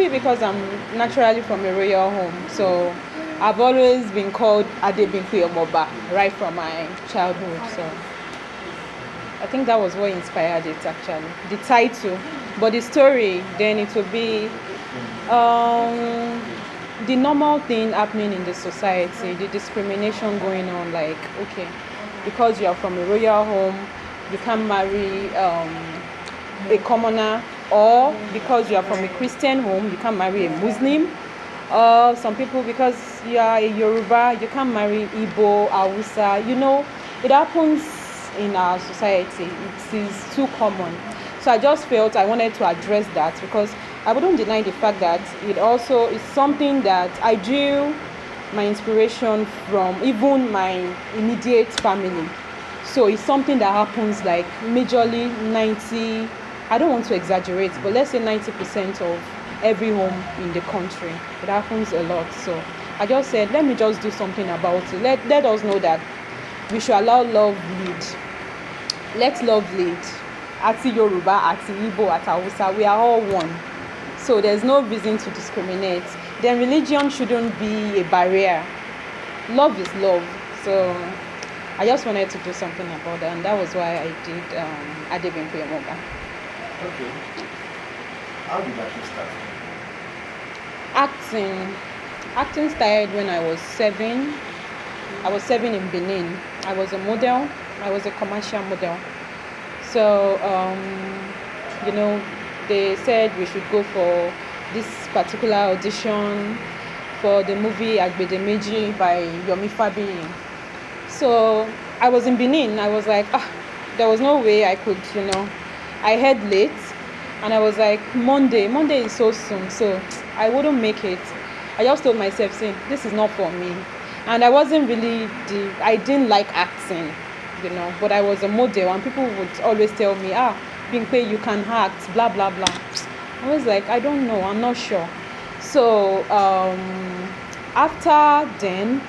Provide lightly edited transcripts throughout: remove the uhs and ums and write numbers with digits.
maybe because I'm naturally from a royal home, so I've always been called ADEBIMPE OMOBA right from my childhood. So I think that was what inspired it actually, the title. But the story, then it will be the normal thing happening in the society, the discrimination going on. Like, okay, because you are from a royal home, you can't marry a commoner, or because you are from a Christian home, you can't marry a Muslim. Some people, because you are a Yoruba, you can't marry Igbo, Hausa. It happens in our society. It is too common. So I just felt I wanted to address that, because I wouldn't deny the fact that it also is something that I drew my inspiration from, even my immediate family. So it's something that happens like majorly 90, I don't want to exaggerate, but let's say 90% of every home in the country. It happens a lot. So I just said, let me just do something about it. Let us know that we should allow love lead. Let love lead. Ati Yoruba, Ati Igbo, Ati Hausa, we are all one. So there's no reason to discriminate. Then religion shouldn't be a barrier. Love is love. So I just wanted to do something about that, and that was why I did ADEBIMPE OMOBA. Okay. How did that start? Acting started when I was 7. I was 7 in Benin. I was a model. I was a commercial model. So, they said we should go for this particular audition for the movie ADEDIMEJI by Yomi Fabiyi. So I was in Benin. I was like, there was no way I could, I heard late, and I was like, Monday is so soon, so I wouldn't make it. I just told myself, saying, this is not for me. And I wasn't really, I didn't like acting, but I was a model, and people would always tell me, Bimpe, you can act, blah, blah, blah. I was like, I don't know, I'm not sure. So after then,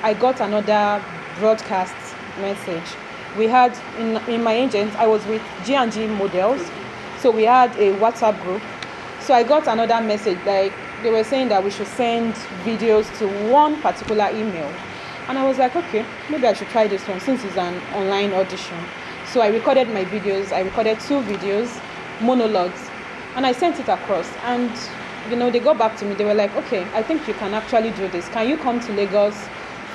I got another broadcast message. We had, in my agent, I was with G&G Models, so we had a WhatsApp group. So I got another message, like they were saying that we should send videos to one particular email. And I was like, okay, maybe I should try this one since it's an online audition. So I recorded my videos. I recorded 2 videos, monologues, and I sent it across. And, they got back to me. They were like, okay, I think you can actually do this. Can you come to Lagos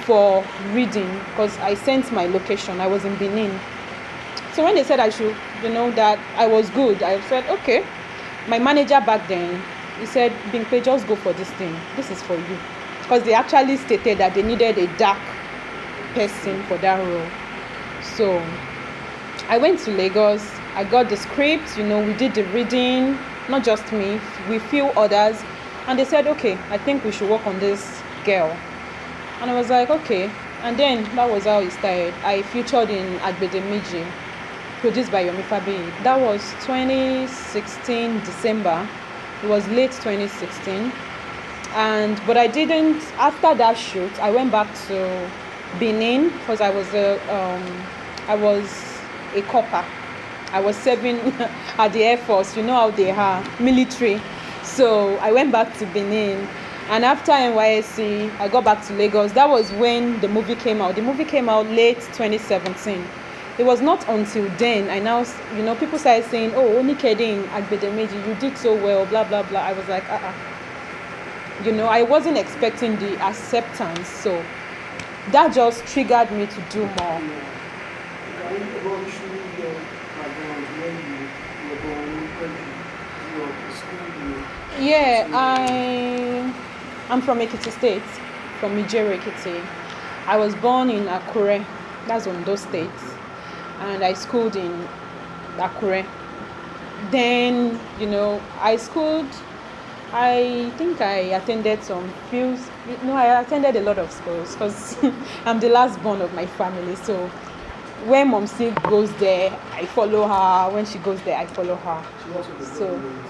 for reading? Because I sent my location. I was in Benin. So when they said I should, that I was good, I said, okay. My manager back then, he said, Bimpe, just go for this thing. This is for you. Because they actually stated that they needed a dark person for that role. So I went to Lagos. I got the script, we did the reading, not just me, with few others. And they said, okay, I think we should work on this girl. And I was like, okay. And then that was how it started. I featured in ADEDIMEJI, produced by Yomi Fabiyi. That was 2016, December. It was late 2016. But I didn't, after that shoot, I went back to Benin because I was a copper. I was serving at the Air Force, how they are, military. So I went back to Benin. And after NYSC, I got back to Lagos. That was when the movie came out. The movie came out late 2017. It was not until then, I now, people started saying, oh, only kidding, ADEDIMEJI, you did so well, blah, blah, blah. I was like, I wasn't expecting the acceptance. So that just triggered me to do more. Yeah, I'm from Ekiti State, from Nigeria, Ekiti. I was born in Akure, that's Ondo State, and I schooled in Akure. Then, I think I attended I attended a lot of schools because I'm the last born of my family. So when Mom still goes there, I follow her. When she goes there, I follow her. She works with the So, government.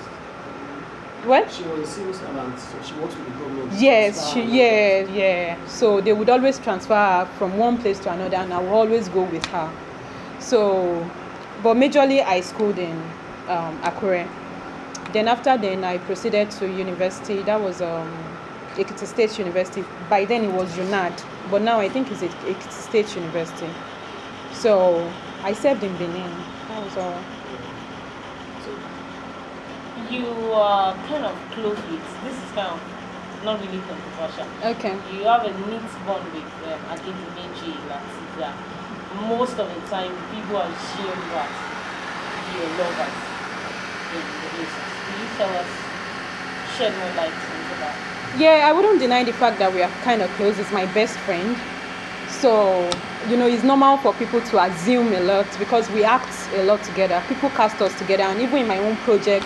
what? She was a civil servant, so she works with the government. Yes, yeah. So they would always transfer her from one place to another, and I would always go with her. So, but majorly I schooled in Akure. Then after then, I proceeded to university. That was Ekiti State University. By then it was UNAD, but now I think it's Ekiti State University. So I served in Benin. That was all. You are kind of close with, this is kind of not really controversial. Okay. You have a neat bond with ADEDIMEJI, LATEEF. Most of the time, people assume that you're lovers in the business. Will you tell us, shed more light into that? Yeah, I wouldn't deny the fact that we are kind of close. It's my best friend. So, it's normal for people to assume a lot because we act a lot together. People cast us together, and even in my own project,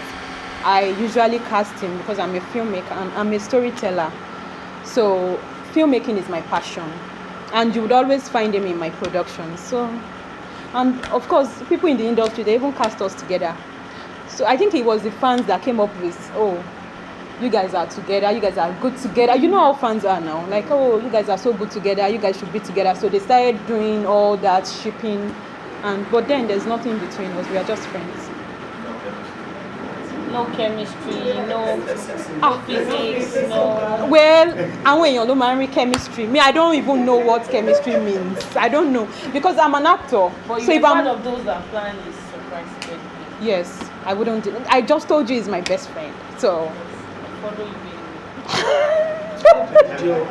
I usually cast him because I'm a filmmaker and I'm a storyteller. So filmmaking is my passion, and you would always find him in my production. So, and of course, people in the industry, they even cast us together. So I think it was the fans that came up with, oh, you guys are together, you guys are good together. You know how fans are now, like, oh, you guys are so good together, you guys should be together. So they started doing all that shipping, but then there's nothing between us. We are just friends. No chemistry, no physics, no. Well, and when you're marrying chemistry, me, I don't even know what chemistry means. I don't know because I'm an actor. But so you're if one I'm of those that plan is surprise birthday. yes, I wouldn't. I just told you he's my best friend. So. Follow you really.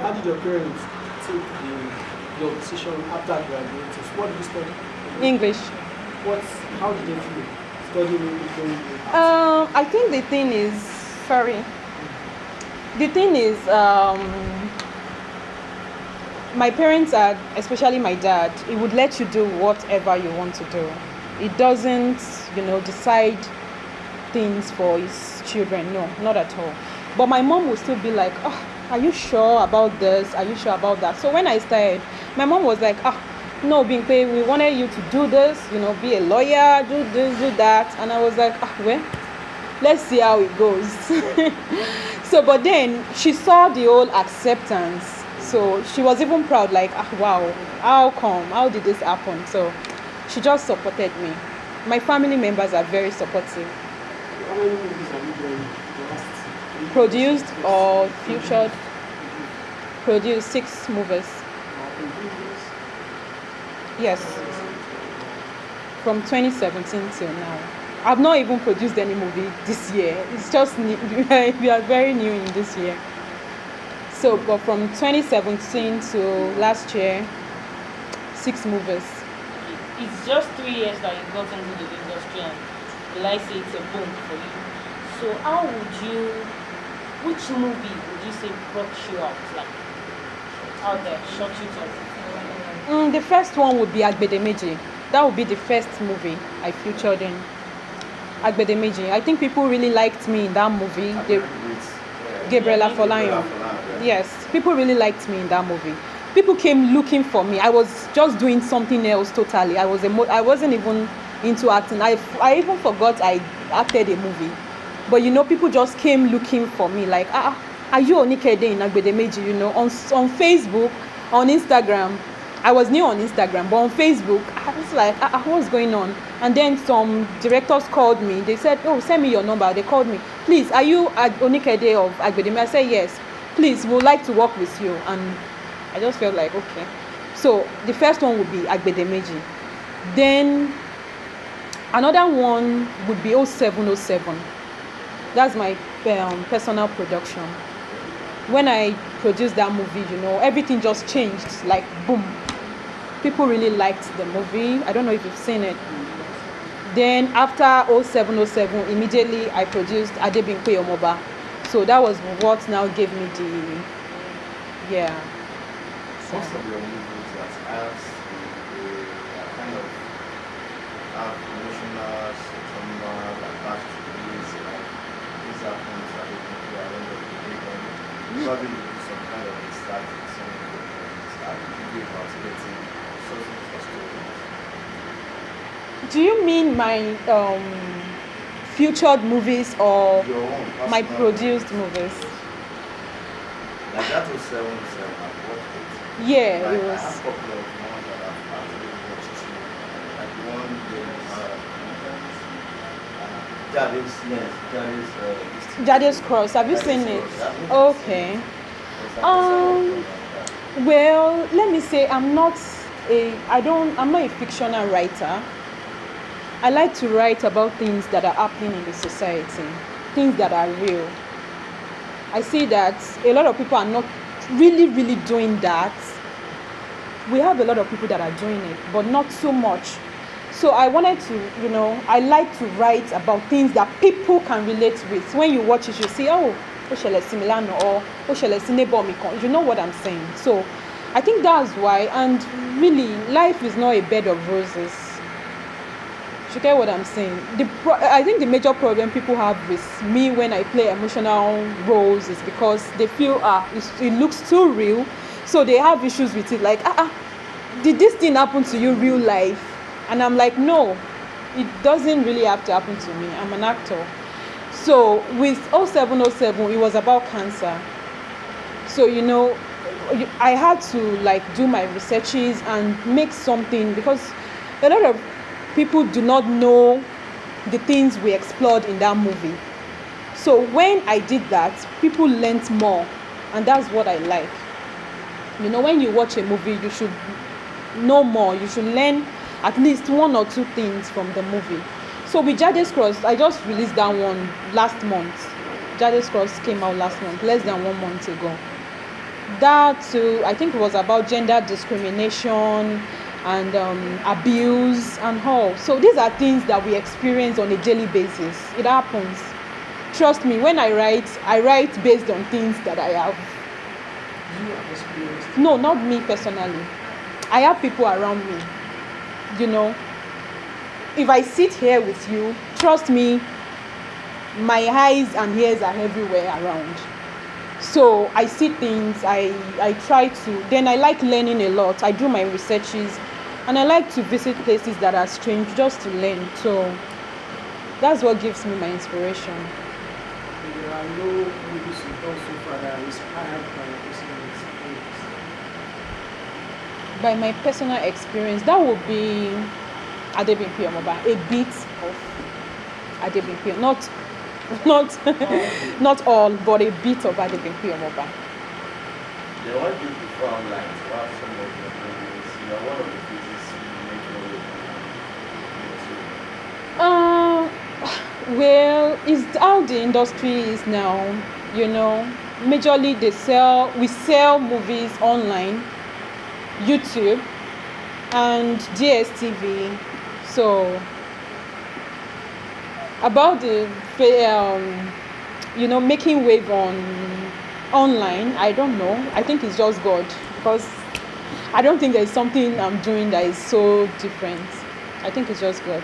How did your parents take your decision after graduating? What did you study? English. How did they feel? Studying English? I think the thing is, my parents are, especially my dad, he would let you do whatever you want to do. He doesn't, decide things for his children. No, not at all. But my mom would still be like, oh, are you sure about this? Are you sure about that? So when I started, my mom was like, no, Bimpe, we wanted you to do this, be a lawyer, do this, do that. And I was like, well, let's see how it goes. So, but then she saw the whole acceptance. So she was even proud, like, wow, how come? How did this happen? So she just supported me. My family members are very supportive. How many movies have you done? Produced or featured? Produced 6 movies. Yes. From 2017 till now. I've not even produced any movie this year. It's just we are very new in this year. So, but from 2017 to last year, 6 movies. It's just 3 years that you got into the industry, and will I say it's a boom for you. So how would you, which movie would you say brought you out, like out there, shot you to? The first one would be ADEBIMPE. That would be the first movie I featured in. ADEBIMPE. I think people really liked me in that movie. Gabriela Folayan. Yes, people really liked me in that movie. People came looking for me. I was just doing something else totally. I wasn't even into acting. I even forgot I acted a movie. But people just came looking for me, like, are you Onikede in ADEBIMPE? On Facebook, on Instagram. I was new on Instagram, but on Facebook, I was like, what's going on? And then some directors called me. They said, oh, send me your number. They called me. Please, are you Onikede of ADEBIMPE? I said, yes. Please, we would like to work with you. And I just felt like, okay. So the first one would be ADEBIMPE. Then another one would be 0707. That's my personal production. When I produced that movie, everything just changed, like boom. People really liked the movie. I don't know if you've seen it. Then after 0707, immediately I produced ADEBIMPE OMOBA. So that was what now gave me the, yeah. Most of your movies that have kind of have emotional, trauma, like back to this, like this happens at the end of the day, and probably you do some kind of start with some of the start video about getting something for stories. Do you mean my featured movies or Your own my personal produced movies? Like that was 7 I've watched it. Yeah, Like, it I was. have a couple of ones that I've actually watched too. Like one game, Jadis, yes, Jadis Cross. Have you Jadis seen it? Cross, yeah. Okay. Um, Well, let me say I'm not a fictional writer. I like to write about things that are happening in the society, things that are real. I see that a lot of people are not really, really doing that. We have a lot of people that are doing it, but not so much. So I wanted to, I like to write about things that people can relate with. When you watch it, you see, oh, ó ṣẹlẹ̀ sí mi lánàá, or ó ṣẹlẹ̀ sí neighbor mi kan. You know what I'm saying? So I think that's why. And really, life is not a bed of roses. You get what I'm saying? I think the major problem people have with me when I play emotional roles is because they feel it looks too real, so they have issues with it. Like, did this thing happen to you real life? And I'm like, no, it doesn't really have to happen to me. I'm an actor. So with 0707, it was about cancer. So I had to do my researches and make something, because a lot of people do not know the things we explored in that movie. So when I did that, people learnt more, and that's what I like. When you watch a movie, you should know more. You should learn at least one or two things from the movie. So with Jadis Cross, I just released that one last month. Jadis Cross came out last month, less than 1 month ago. That too, I think it was about gender discrimination and abuse and all. So these are things that we experience on a daily basis. It happens. Trust me, when I write based on things that I have. You have experienced? No, not me personally. I have people around me. If I sit here with you, trust me, my eyes and ears are everywhere around. So I see things, I try to, then I like learning a lot. I do my researches, and I like to visit places that are strange just to learn. So that's what gives me my inspiration. There are no movies you've done so far that are inspired by your personal experience. By my personal experience, that would be ADEBIMPE OMOBA, a bit of ADEBIMPE, not all, but a bit of ADEBIMPE OMOBA. Yeah, what do you prefer online? What are some of your movies? You are one of the faces you make your way on YouTube. Well, it's how the industry is now. Majorly we sell movies online, YouTube, and DSTV. So about the making wave online, I don't know. I think it's just God, because I don't think there's something I'm doing that is so different. I think it's just God.